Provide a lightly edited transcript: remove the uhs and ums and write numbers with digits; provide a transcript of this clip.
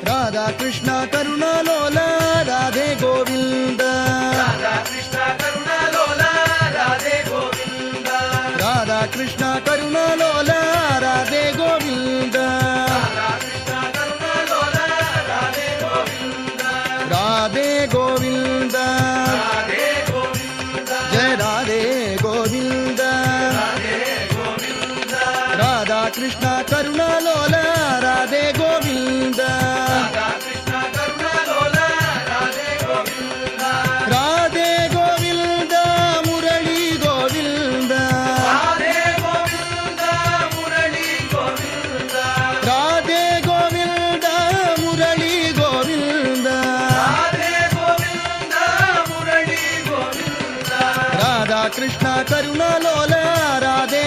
राधा कृष्ण करुणा लोला राधे गोविंद राधा कृष्ण करुणा लोला राधे गोविंद राधा कृष्ण करुणा लोला राधे गोविंद राधा कृष्ण करुणा लोला राधे गोविंद राधे गोविंद राधे गोविंद जय राधे गोविंद राधे गोविंद राधा कृष्ण करुणा लोला राधे गोविंद राधा कृष्ण करुणा लोला राधे गोविंद राधे गोविंद मुरली गोविंद राधे गोविंद मुरली गोविंद राधे गोविंद मुरली गोविंद राधे गोविंद मुरली गोविंद राधा कृष्ण करुणा लोला राधे